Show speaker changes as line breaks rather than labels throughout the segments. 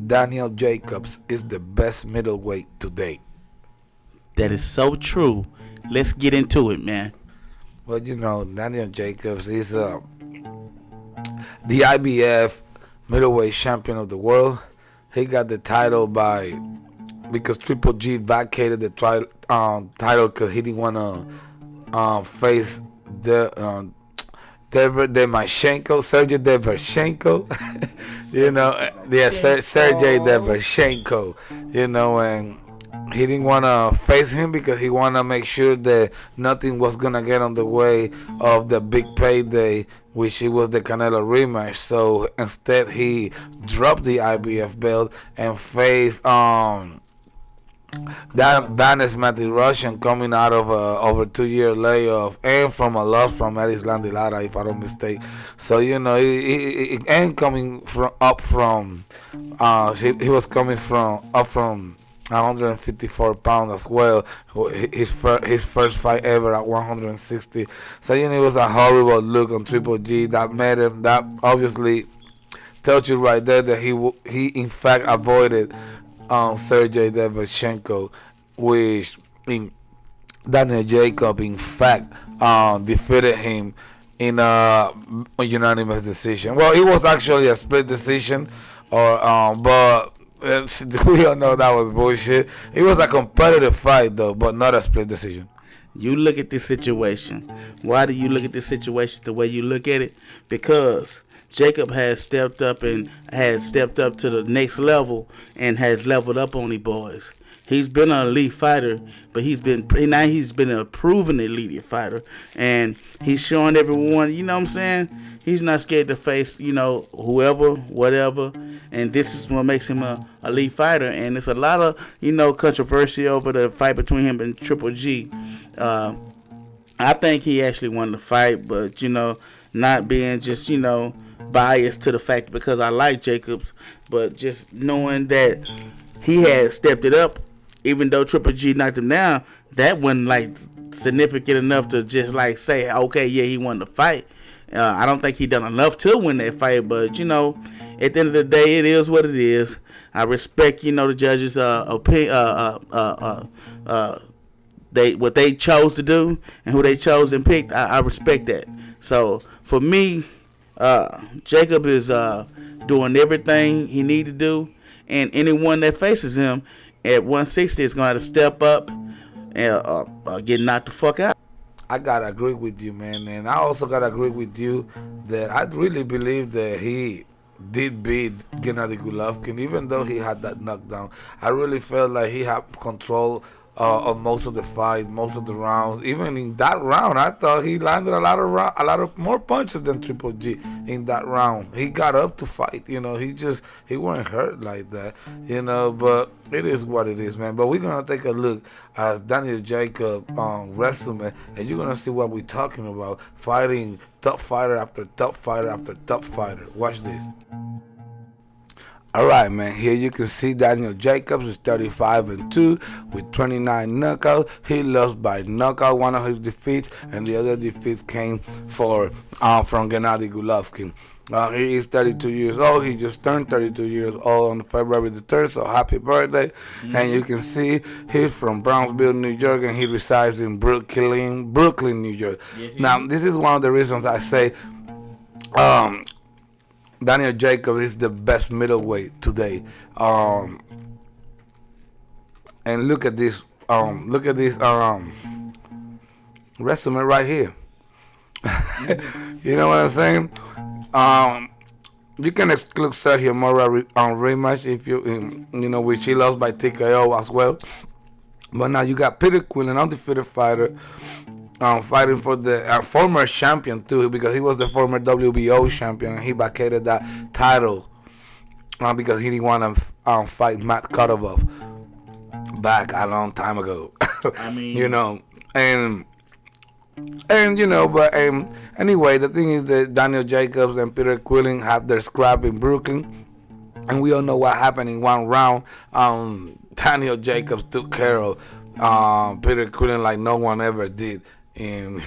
Daniel Jacobs is the best middleweight today.
That is so true. Let's get into it, man.
Well, Daniel Jacobs is the IBF middleweight champion of the world. He got the title because Triple G vacated the title because he didn't want to face Sergey Devershenko. Sergey Devershenko. And he didn't want to face him because he wanted to make sure that nothing was going to get on the way of the big payday, which it was the Canelo rematch. So instead, he dropped the IBF belt and faced Danis Russian, coming out of a over 2-year layoff and from a loss from Eris Landilara, if I don't mistake. So and coming from he was coming up from 154 pounds as well. His first fight ever at 160. So it was a horrible look on Triple G that made him. That obviously tells you right there that he in fact avoided Sergey Devershenko, which Daniel Jacob in fact defeated him in a unanimous decision. Well, it was actually a split decision, but we all know that was bullshit. It was a competitive fight though, but not a split decision.
You look at this situation. Why do you look at this situation the way you look at it? Because Jacob has stepped up to the next level and has leveled up on these boys. He's been an elite fighter, but he's been a proven elite fighter, and he's showing everyone, you know what I'm saying? He's not scared to face, whoever, whatever, and this is what makes him a elite fighter. And it's a lot of, controversy over the fight between him and Triple G. I think he actually won the fight, but not being just biased to the fact because I like Jacobs, but just knowing that he had stepped it up, even though Triple G knocked him down, that wasn't significant enough to just say, okay, yeah, he won the fight. I don't think he done enough to win that fight, but at the end of the day, it is what it is. I respect the judges' opinion, what they chose to do and who they chose and picked. I respect that. So for me, Jacob is doing everything he need to do, and anyone that faces him at 160 is going to have to step up and get knocked the fuck out.
I gotta agree with you, man, and I also gotta agree with you that I really believe that he did beat Gennady Golovkin, even though he had that knockdown. I really felt like he had control of most of the fight, most of the rounds. Even in that round, I thought he landed a lot of more punches than Triple G in that round. He got up to fight, he wasn't hurt like that, But it is what it is, man. But we're gonna take a look at Daniel Jacob resume, and you're gonna see what we're talking about. Fighting top fighter after top fighter after top fighter. Watch this. Alright, man, here you can see Daniel Jacobs is 35-2 with 29 knockouts. He lost by knockout one of his defeats, and the other defeats came from Gennady Golovkin. He is 32 years old. He just turned 32 years old on February the 3rd, so happy birthday. Mm-hmm. And you can see he's from Brownsville, New York, and he resides in Brooklyn, New York. Yeah. Now, this is one of the reasons I say Daniel Jacobs is the best middleweight today. And look at this. Resume right here. You know what I'm saying? You can exclude Sergio Mora on rematch if which he lost by TKO as well. But now you got Peter Quillen, undefeated fighter, fighting for the former champion too, because he was the former WBO champion and he vacated that title because he didn't want to fight Matt Kotovov back a long time ago.
I mean,
but anyway, the thing is that Daniel Jacobs and Peter Quillen had their scrap in Brooklyn, and we all know what happened in one round. Daniel Jacobs took care of Peter Quillen like no one ever did in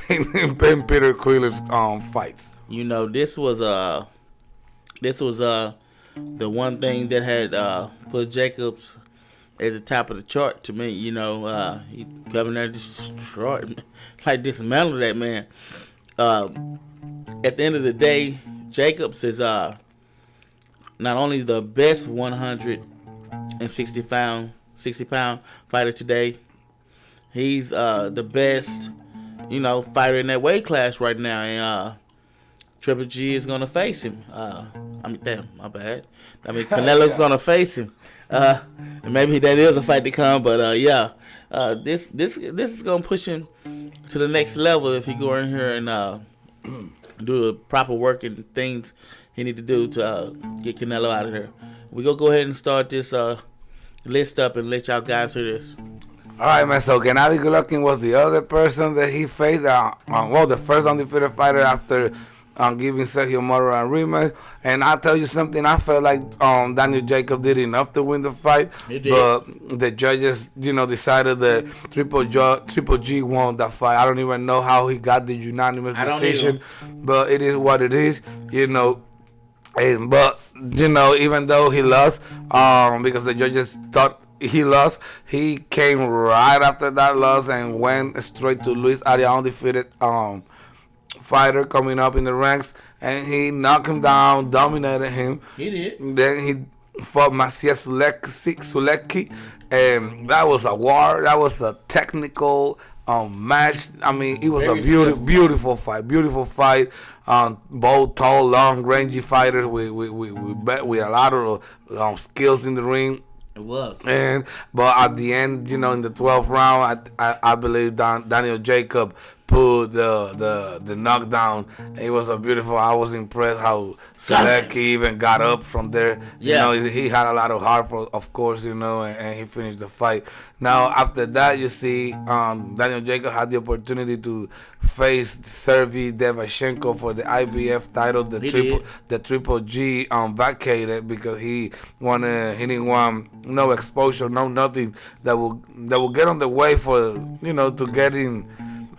Peter Quillen's fights.
This was the one thing that had put Jacobs at the top of the chart to me. He coming there destroyed, like dismantled that man. Uh, at the end of the day, Jacobs is not only the best 160 pound fighter today. He's the best, fighter in that weight class right now, and Triple G is gonna face him. Damn, my bad. Canelo's gonna face him. And maybe that is a fight to come, but yeah, this is gonna push him to the next level if he go in here and do the proper work and things he need to do to get Canelo out of there. We gonna go ahead and start this list up and let y'all guys hear this.
All right, man. So Gennady Golovkin was the other person that he faced. The first undefeated fighter after giving Sergio Moro a rematch. And I'll tell you something. I felt like Daniel Jacob did enough to win the fight.
He did.
But the judges, decided that Triple G won that fight. I don't even know how he got the unanimous decision. But it is what it is. But even though he lost, because the judges thought he lost, he came right after that loss and went straight to Luis Arias, undefeated fighter coming up in the ranks, and he knocked him down, dominated him.
He did.
Then he fought Maciej Sulecki, and that was a war. That was a technical match. I mean, it was beautiful fight. Both tall, long, rangy fighters with a lot of skills in the ring.
It was.
But at the end, in the 12th round, I believe Daniel Jacob put the knockdown. It was a beautiful. I was impressed how Sulecki even got up from there.
Yeah.
He had a lot of heart, of course, and he finished the fight. Now, after that, you see Daniel Jacob had the opportunity to face Sergey Devashenko for the IBF title. The Triple G vacated because he didn't want no exposure, no nothing that will get on the way for to get in.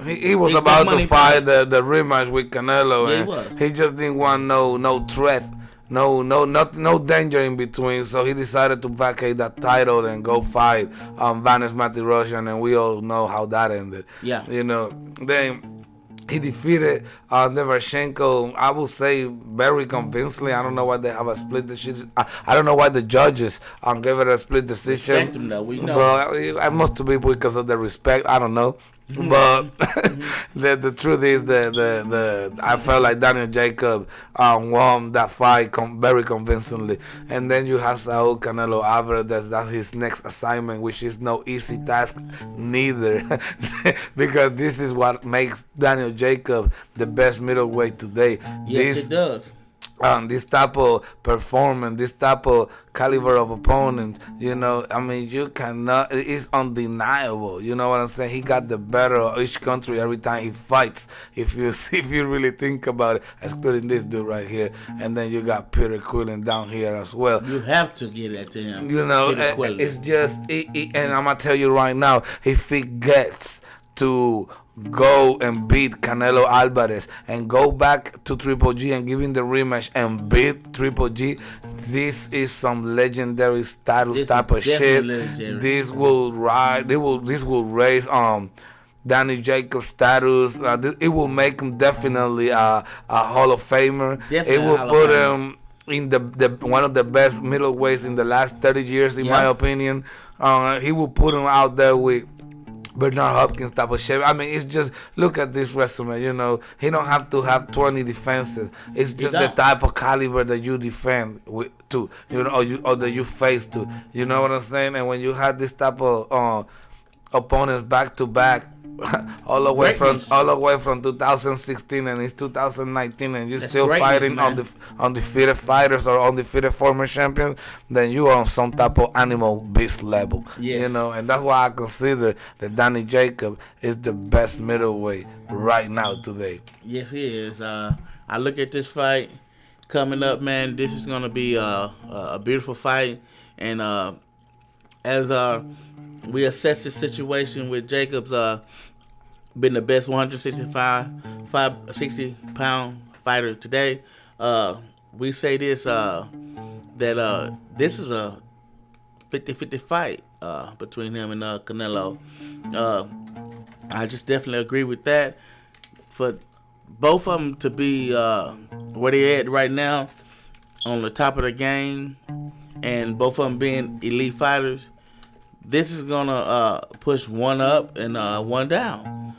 He was about to fight the rematch with Canelo, and he just didn't want no threat, no danger in between. So he decided to vacate that title and go fight Vanes Matirosyan, and we all know how that ended.
Yeah,
then he defeated Devashenko, I would say, very convincingly. I don't know why they have a split decision. I don't know why the judges gave it a split decision.
Respect him, though. We know.
But it must be because of the respect. I don't know. But the truth is that I felt like Daniel Jacob won that fight very convincingly. And then you have Saul Canelo Alvarez. That's his next assignment, which is no easy task neither. Because this is what makes Daniel Jacob the best middleweight today.
Yes, it does.
This type of performance, this type of caliber of opponent, you cannot, it's undeniable. You know what I'm saying? He got the better of each country every time he fights. If you really think about it, excluding this dude right here, and then you got Peter Quillen down here as well.
You have to get that to him.
It's just, and I'm gonna tell you right now, if he gets to go and beat Canelo Alvarez and go back to Triple G and give him the rematch and beat Triple G, this is some legendary status type of shit.
Legendary.
This will raise Danny Jacobs' status. It will make him definitely a Hall of Famer. It will put him in the one of the best middleweights in the last 30 years, in my opinion. He will put him out there with Bernard Hopkins type of shape. I mean, it's just, look at this resume. He don't have to have 20 defenses. It's just the type of caliber that you defend with to, or that you face to. You know what I'm saying? And when you have this type of opponents back to back, all the way from 2016 and it's 2019, and you're still fighting on the undefeated fighters or undefeated former champions, then you are on some type of animal beast level.
Yes.
And that's why I consider that Danny Jacob is the best middleweight right now today.
Yes, he is. I look at this fight coming up, man. This is gonna be a beautiful fight, and as we assess the situation with Jacobs been the best 60-pound fighter today. We say this, that that this is a 50-50 fight between him and Canelo. Uh, I just definitely agree with that. For both of them to be where they at right now, on the top of the game, and both of them being elite fighters, this is gonna push one up and one down.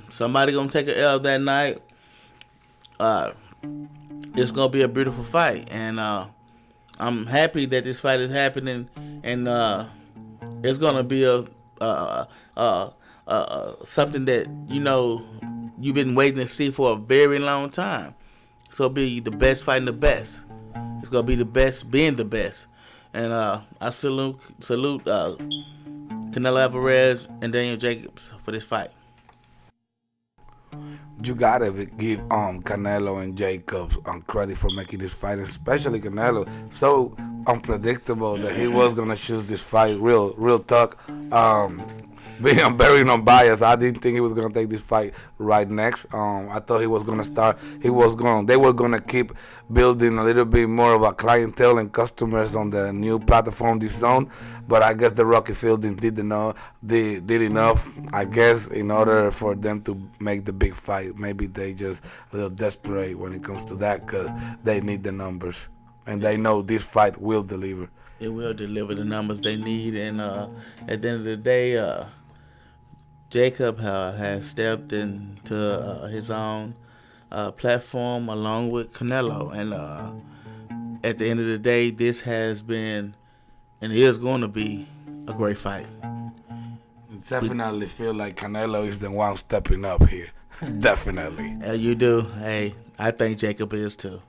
Somebody gonna take an L that night. It's gonna be a beautiful fight, and I'm happy that this fight is happening, and it's gonna be a something that you've been waiting to see for a very long time. It's gonna be the best fighting the best. It's gonna be the best being the best, and I salute Canelo Alvarez and Daniel Jacobs for this fight.
You gotta give Canelo and Jacobs credit for making this fight, especially Canelo. So unpredictable that he was gonna choose this fight. Real talk. Being very unbiased, I didn't think he was gonna take this fight right next. I thought he was gonna start. They were gonna keep building a little bit more of a clientele and customers on the new platform, this zone. But I guess the Rocky Fielding did enough. I guess in order for them to make the big fight. Maybe they just a little desperate when it comes to that, because they need the numbers and they know this fight will deliver.
It will deliver the numbers they need, and at the end of the day, Jacob has stepped into his own platform along with Canelo, and at the end of the day, this has been and is going to be a great fight.
Definitely feel like Canelo is the one stepping up here. Definitely.
You do. Hey, I think Jacob is too.